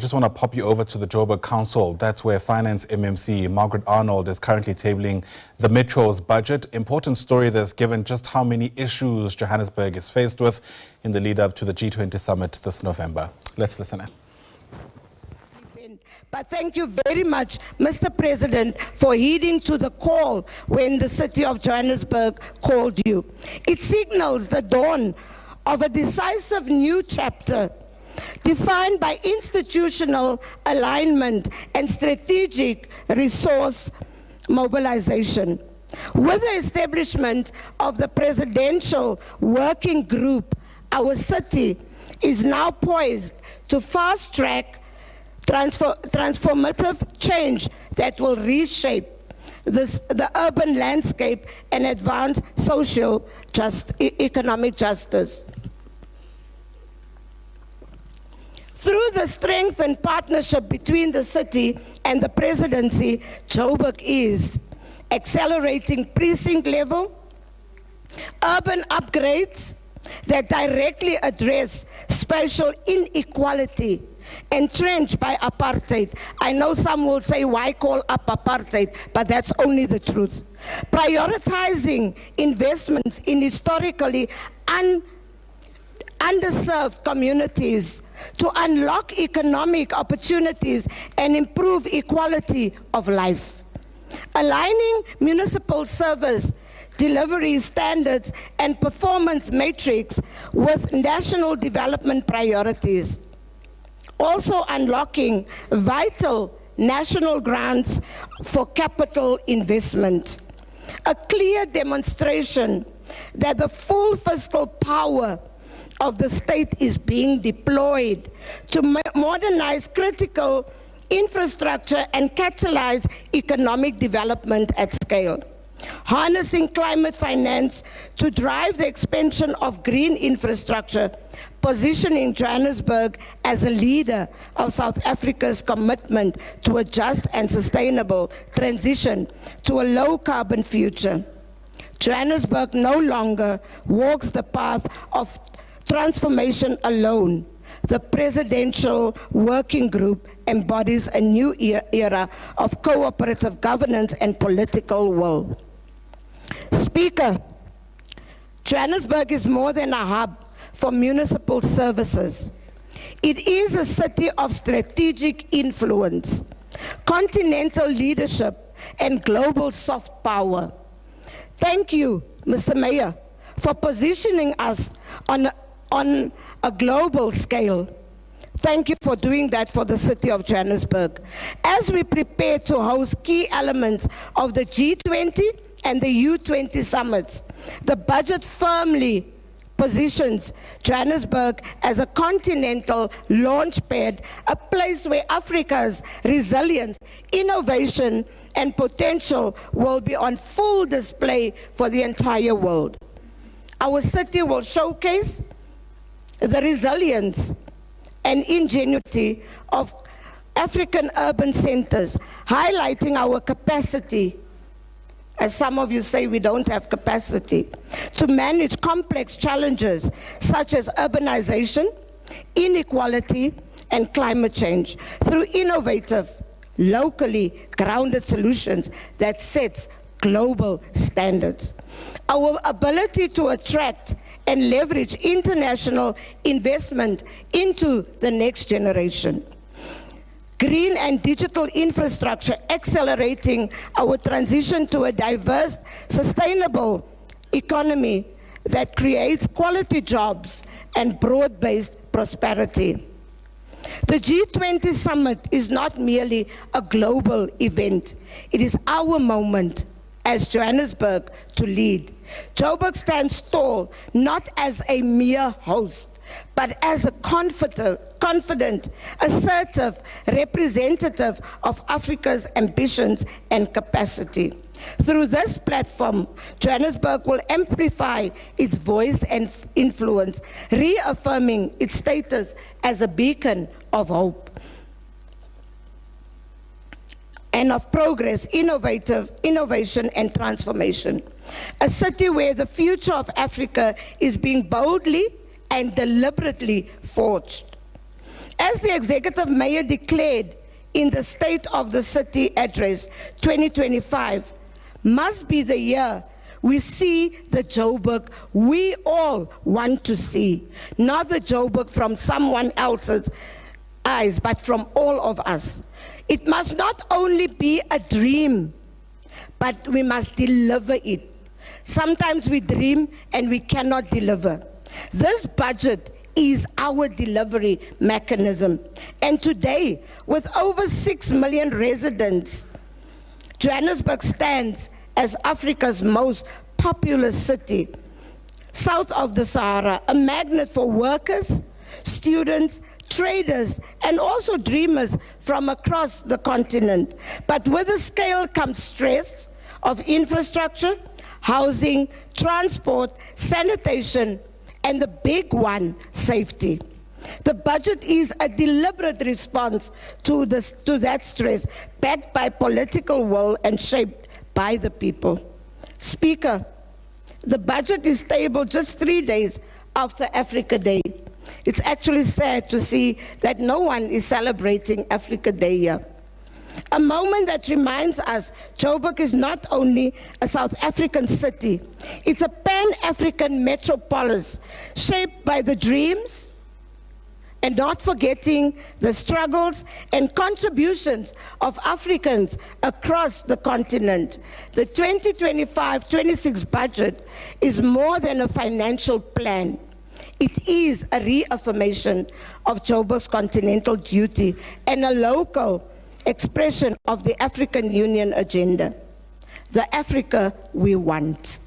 just want to pop you over to the Joburg Council. That's where Finance MMC Margaret Arnolds is currently tabling the Metro's budget. Important story that's given just how many issues Johannesburg is faced with in the lead up to the G20 Summit this November. Let's listen in. But thank you very much, Mr. President, for heeding to the call when the city of Johannesburg called you. It signals the dawn of a decisive new chapter defined by institutional alignment and strategic resource mobilization. With the establishment of the Presidential Working Group, our city is now poised to fast-track transformative change that will reshape the urban landscape and advance economic justice. Through the strength and partnership between the city and the presidency, Joburg is accelerating precinct-level urban upgrades that directly address spatial inequality entrenched by apartheid. I know some will say, why call up apartheid? But that's only the truth. Prioritizing investments in historically underserved communities to unlock economic opportunities and improve equality of life. Aligning municipal service delivery standards and performance metrics with national development priorities. Also unlocking vital national grants for capital investment. A clear demonstration that the full fiscal power of the state is being deployed to modernize critical infrastructure and catalyze economic development at scale. Harnessing climate finance to drive the expansion of green infrastructure, positioning Johannesburg as a leader of South Africa's commitment to a just and sustainable transition to a low-carbon future. Johannesburg no longer walks the path of transformation alone. The Presidential Working Group embodies a new era of cooperative governance and political will. Speaker, Johannesburg is more than a hub for municipal services. It is a city of strategic influence, continental leadership, and global soft power. Thank you, Mr. Mayor, for positioning us on a global scale. Thank you for doing that for the city of Johannesburg. As we prepare to host key elements of the G20 and the U20 summits, the budget firmly positions Johannesburg as a continental launchpad, a place where Africa's resilience, innovation, and potential will be on full display for the entire world. Our city will showcase the resilience and ingenuity of African urban centers, highlighting our capacity, as some of you say we don't have capacity, to manage complex challenges such as urbanization, inequality, and climate change through innovative, locally grounded solutions that sets global standards. Our ability to attract and leverage international investment into the next generation. Green and digital infrastructure accelerating our transition to a diverse, sustainable economy that creates quality jobs and broad-based prosperity. The G20 Summit is not merely a global event. It is our moment as Johannesburg to lead. Joburg stands tall, not as a mere host, but as a confident, assertive representative of Africa's ambitions and capacity. Through this platform, Johannesburg will amplify its voice and influence, reaffirming its status as a beacon of hope and of progress, innovation and transformation. A city where the future of Africa is being boldly and deliberately forged. As the Executive Mayor declared in the State of the City Address 2025, must be the year we see the Joburg we all want to see, not the Joburg from someone else's eyes, but from all of us. It must not only be a dream, but we must deliver it. Sometimes we dream and we cannot deliver. This budget is our delivery mechanism. And today, with over 6 million residents, Johannesburg stands as Africa's most populous city, south of the Sahara, a magnet for workers, students, traders, and also dreamers from across the continent. But with the scale comes stress of infrastructure, housing, transport, sanitation, and the big one, safety. The budget is a deliberate response to that stress, backed by political will and shaped by the people. Speaker, the budget is tabled just 3 days after Africa Day. It's actually sad to see that no one is celebrating Africa Day here. A moment that reminds us Joburg is not only a South African city, it's a Pan-African metropolis shaped by the dreams and not forgetting the struggles and contributions of Africans across the continent. The 2025-26 budget is more than a financial plan. It is a reaffirmation of Joburg's continental duty and a local expression of the African Union agenda, the Africa we want.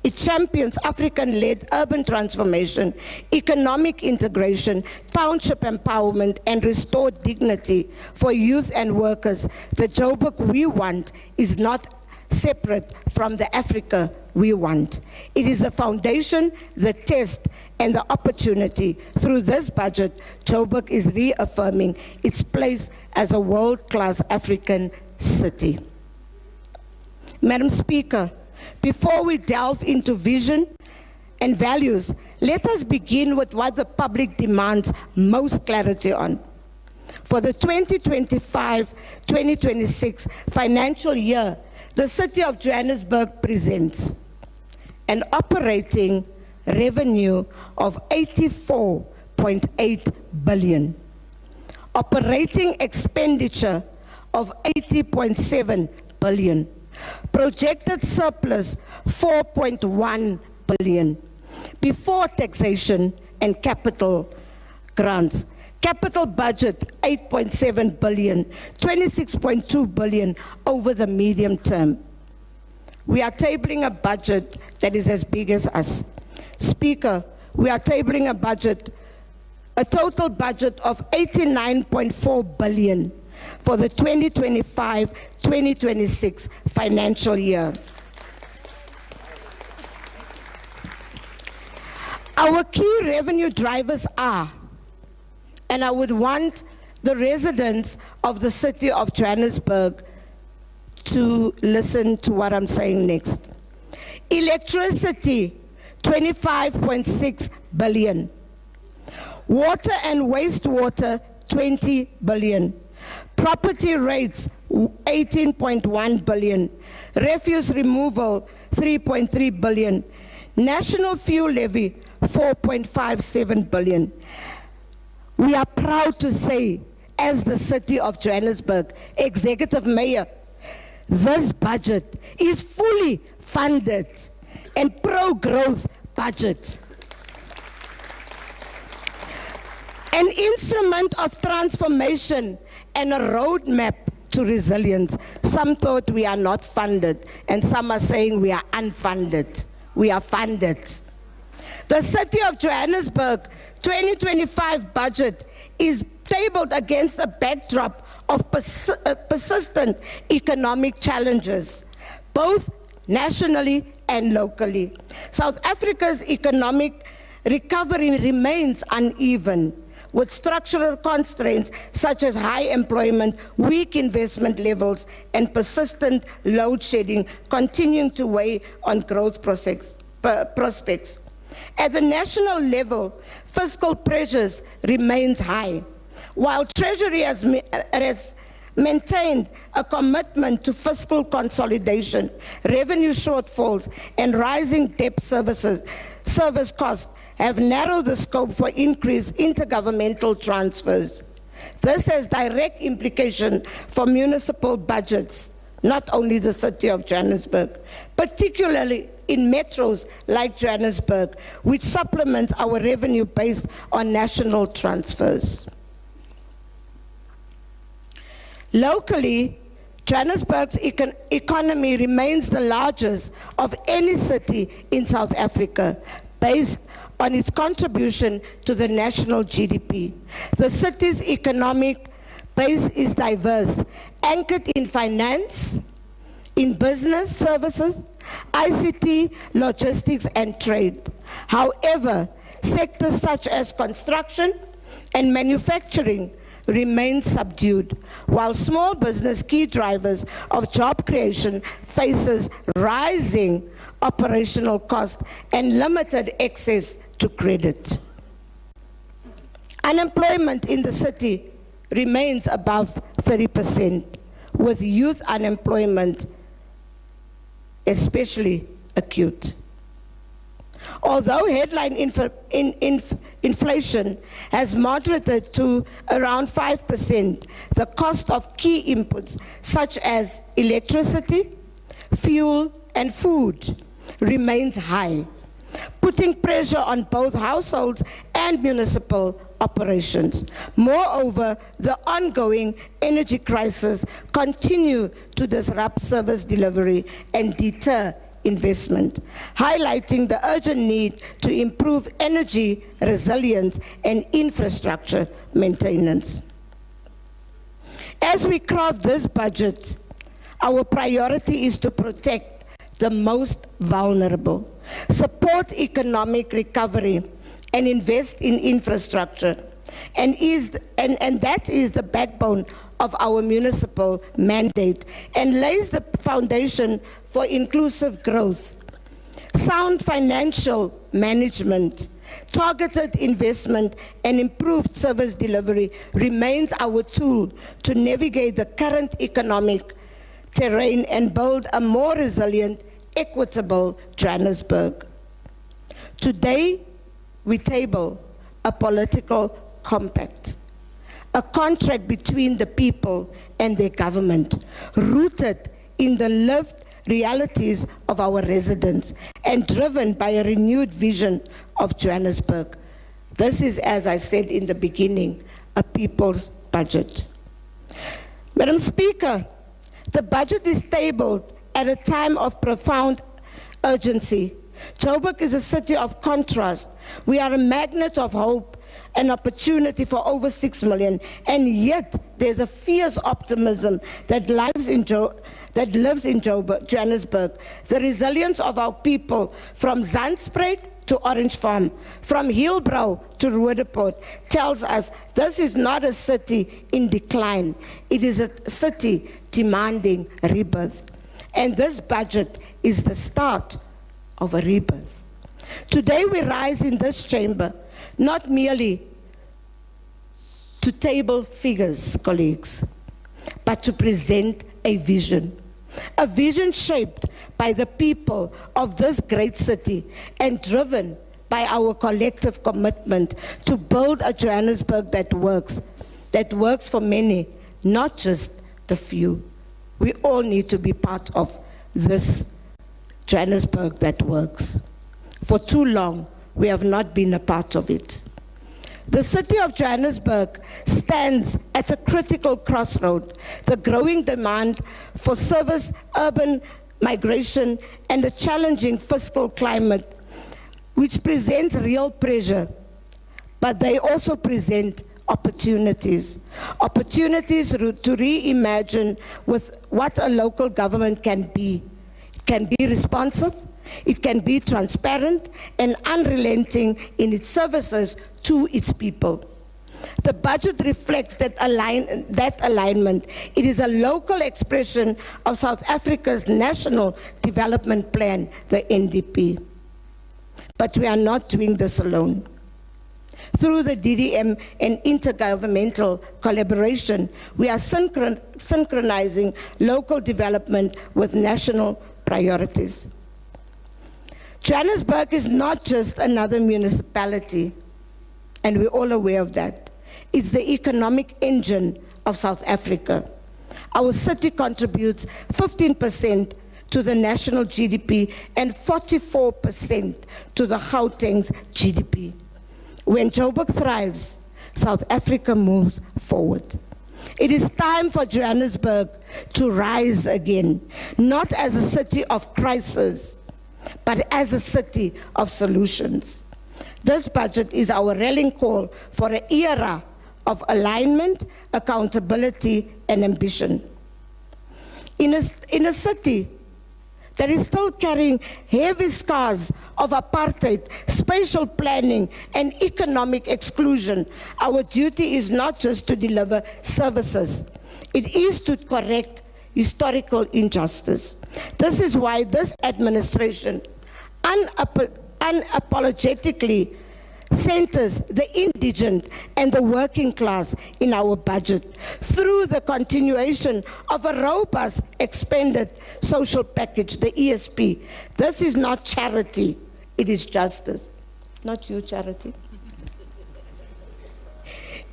It champions African-led urban transformation, economic integration, township empowerment, and restored dignity for youth and workers. The Joburg we want is not separate from the Africa we want. It is the foundation, the test, and the opportunity. Through this budget, Joburg is reaffirming its place as a world-class African city. Madam Speaker, before we delve into vision and values, let us begin with what the public demands most clarity on. For the 2025-2026 financial year, the City of Johannesburg presents an operating revenue of 84.8 billion, operating expenditure of 80.7 billion, projected surplus 4.1 billion, before taxation and capital grants. Capital budget 8.7 billion, 26.2 billion over the medium term. We are tabling a budget that is as big as us. Speaker, we are tabling a budget, a total budget of 89.4 billion for the 2025-2026 financial year. Our key revenue drivers are, and I would want the residents of the city of Johannesburg to listen to what I'm saying next. Electricity, 25.6 billion. Water and wastewater, 20 billion. Property rates, 18.1 billion. Refuse removal, 3.3 billion. National fuel levy, 4.57 billion. We are proud to say, as the City of Johannesburg Executive Mayor, this budget is fully funded and pro-growth budget. An instrument of transformation and a roadmap to resilience. Some thought we are not funded, and some are saying we are unfunded. We are funded. The City of Johannesburg 2025 budget is tabled against a backdrop of persistent economic challenges, both nationally and locally. South Africa's economic recovery remains uneven, with structural constraints such as high employment, weak investment levels, and persistent load shedding continuing to weigh on growth prospects. At the national level, fiscal pressures remain high, While Treasury has maintained a commitment to fiscal consolidation, revenue shortfalls and rising debt service costs have narrowed the scope for increased intergovernmental transfers. This has direct implication for municipal budgets, not only the city of Johannesburg, particularly in metros like Johannesburg, which supplements our revenue based on national transfers. Locally, Johannesburg's economy remains the largest of any city in South Africa, based on its contribution to the national GDP. The city's economic base is diverse, anchored in finance, in business services, ICT, logistics, and trade. However, sectors such as construction and manufacturing remain subdued, while small business, key drivers of job creation, faces rising operational costs and limited access to credit. Unemployment in the city remains above 30%, with youth unemployment especially acute. Although headline inflation has moderated to around 5%, the cost of key inputs such as electricity, fuel, and food remains high, putting pressure on both households and municipal operations. Moreover, the ongoing energy crisis continue to disrupt service delivery and deter investment, highlighting the urgent need to improve energy resilience and infrastructure maintenance. As we craft this budget, our priority is to protect the most vulnerable, support economic recovery, and invest in infrastructure, and that is the backbone of our municipal mandate and lays the foundation for inclusive growth. Sound financial management, targeted investment, and improved service delivery remains our tool to navigate the current economic terrain and build a more resilient, equitable Johannesburg. Today, we table a political compact, a contract between the people and their government, rooted in the lived realities of our residents and driven by a renewed vision of Johannesburg. This is, as I said in the beginning, a people's budget. Madam Speaker, the budget is tabled at a time of profound urgency. Joburg is a city of contrast. We are a magnet of hope and opportunity for over 6 million, and yet there's a fierce optimism that lives in Johannesburg. The resilience of our people from Zandspruit to Orange Farm, from Hillbrow to Roodepoort, tells us this is not a city in decline. It is a city demanding rebirth. And this budget is the start of a rebirth. Today we rise in this chamber, not merely to table figures, colleagues, but to present a vision shaped by the people of this great city and driven by our collective commitment to build a Johannesburg that works for many, not just the few. We all need to be part of this Johannesburg that works. For too long, we have not been a part of it. The city of Johannesburg stands at a critical crossroad. The growing demand for service, urban migration, and a challenging fiscal climate, which presents real pressure, but they also present opportunities. Opportunities to reimagine with what a local government can be. It can be responsive, it can be transparent and unrelenting in its services to its people. The budget reflects that alignment. It is a local expression of South Africa's National Development Plan, the NDP. But we are not doing this alone. Through the DDM and intergovernmental collaboration, we are synchronizing local development with national priorities. Johannesburg is not just another municipality, and we're all aware of that. It's the economic engine of South Africa. Our city contributes 15% to the national GDP and 44% to the Gauteng's GDP. When Joburg thrives, South Africa moves forward. It is time for Johannesburg to rise again, not as a city of crisis, but as a city of solutions. This budget is our rallying call for an era of alignment, accountability, and ambition. In a city that is still carrying heavy scars of apartheid, spatial planning, and economic exclusion, our duty is not just to deliver services, it is to correct historical injustice. This is why this administration unapologetically centers the indigent and the working class in our budget through the continuation of a robust expanded social package, the ESP. This is not charity, it is justice. Not you, Charity.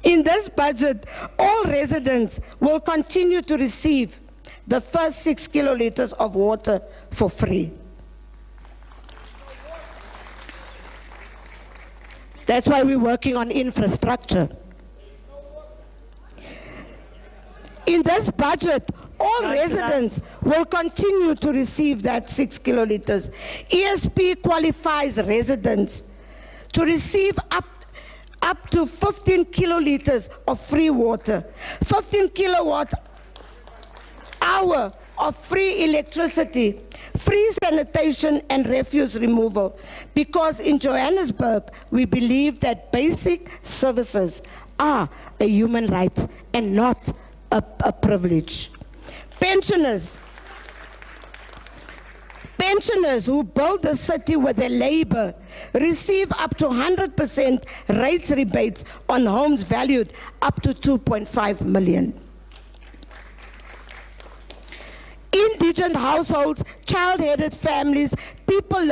In this budget, all residents will continue to receive the first 6 kiloliters of water for free. That's why we're working on infrastructure. In this budget, all residents will continue to receive that 6 kiloliters. ESP qualifies residents to receive up to 15 kiloliters of free water, 15 kilowatt hour of free electricity, free sanitation and refuse removal, because in Johannesburg we believe that basic services are a human right and not a privilege. Pensioners who build the city with their labor receive up to 100% rates rebates on homes valued up to 2.5 million. Indigent households, child-headed families, people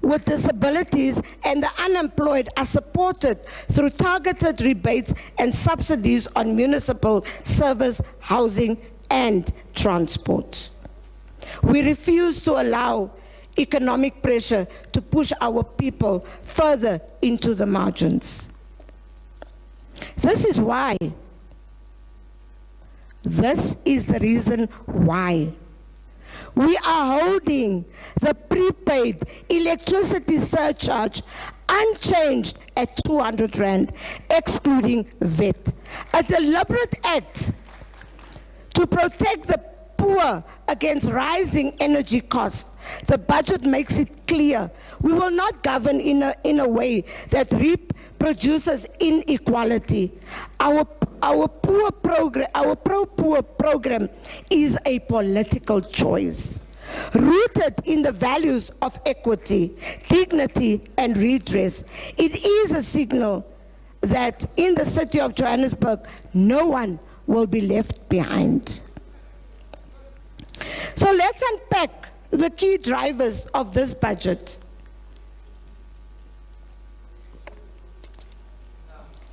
with disabilities and the unemployed are supported through targeted rebates and subsidies on municipal service, housing, and transport. We refuse to allow economic pressure to push our people further into the margins. This is the reason why we are holding the prepaid electricity surcharge unchanged at 200 Rand, excluding VAT. A deliberate act to protect the poor against rising energy costs. The budget makes it clear we will not govern in a way that reproduces inequality. Our pro-poor program is a political choice, rooted in the values of equity, dignity, and redress. It is a signal that in the city of Johannesburg, no one will be left behind. So let's unpack the key drivers of this budget.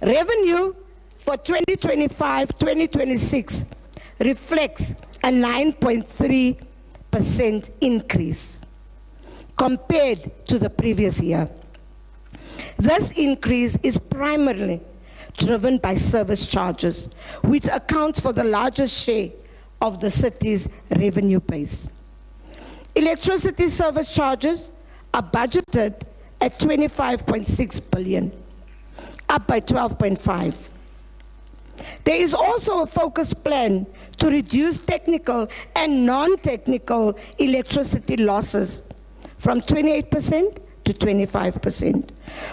Revenue for 2025-2026 reflects a 9.3% increase compared to the previous year. This increase is primarily driven by service charges, which accounts for the largest share of the city's revenue base. Electricity service charges are budgeted at 25.6 billion, up by 12.5. There is also a focused plan to reduce technical and non-technical electricity losses from 28% to 25%.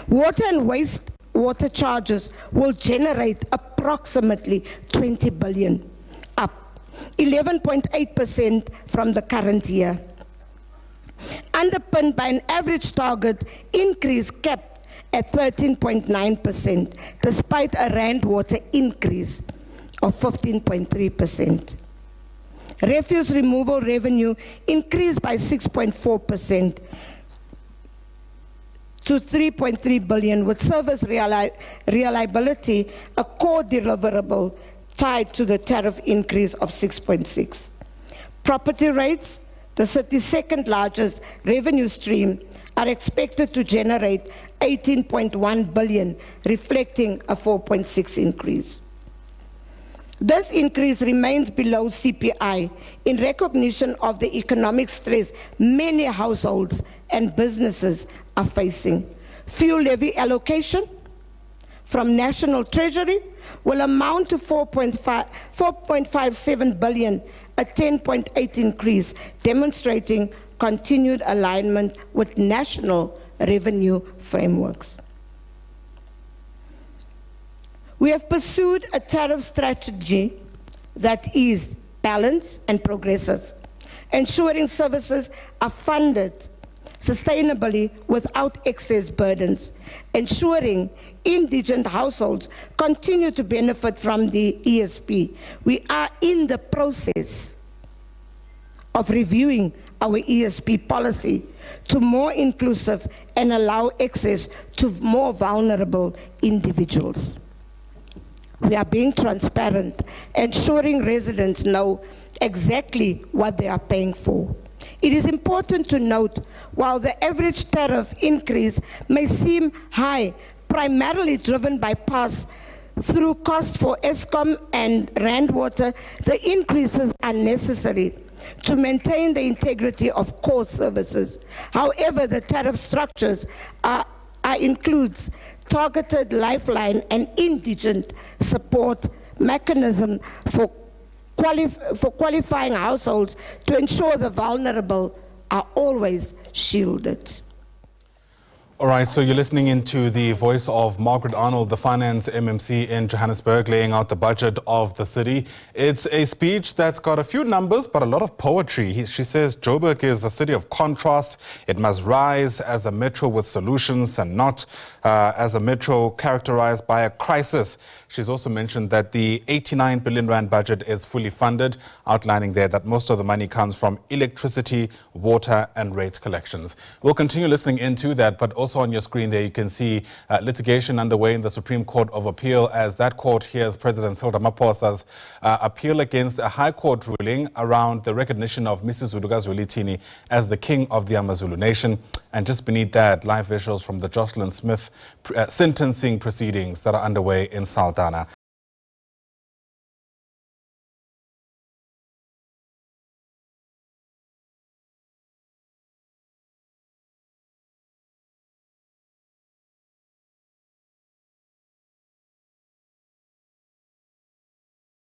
Water and wastewater charges will generate approximately 20 billion, up 11.8% from the current year, underpinned by an average target increase capped at 13.9%, despite a rand water increase of 15.3%. Refuse removal revenue increased by 6.4% to 3.3 billion, with service reliability a core deliverable tied to the tariff increase of 6.6. Property rates, the city's second largest revenue stream, are expected to generate 18.1 billion, reflecting a 4.6 increase. This increase remains below CPI in recognition of the economic stress many households and businesses are facing. Fuel levy allocation from National Treasury will amount to 4.57 billion, a 10.8 increase, demonstrating continued alignment with national revenue frameworks. We have pursued a tariff strategy that is balanced and progressive, ensuring services are funded sustainably without excess burdens, ensuring indigent households continue to benefit from the ESP. We are in the process of reviewing our ESP policy to more inclusive and allow access to more vulnerable individuals. We are being transparent, ensuring residents know exactly what they are paying for. It is important to note, while the average tariff increase may seem high, primarily driven by pass-through costs for Eskom and Rand Water, the increases are necessary to maintain the integrity of core services. However, the tariff structures includes targeted lifeline and indigent support mechanism for qualifying households to ensure the vulnerable are always shielded. All right, so you're listening into the voice of Margaret Arnolds, the Finance MMC in Johannesburg, laying out the budget of the city. It's a speech that's got a few numbers, but a lot of poetry. She says Joburg is a city of contrast. It must rise as a metro with solutions and not as a metro characterized by a crisis. She's also mentioned that the 89 billion rand budget is fully funded, outlining there that most of the money comes from electricity, water and rate collections. We'll continue listening into that, but also on your screen there you can see litigation underway in the Supreme Court of Appeal as that court hears President Cyril Ramaphosa's appeal against a High Court ruling around the recognition of Mrs. Zwelithini as the king of the AmaZulu nation. And just beneath that, live visuals from the Jocelyn Smith sentencing proceedings that are underway in Saldanha.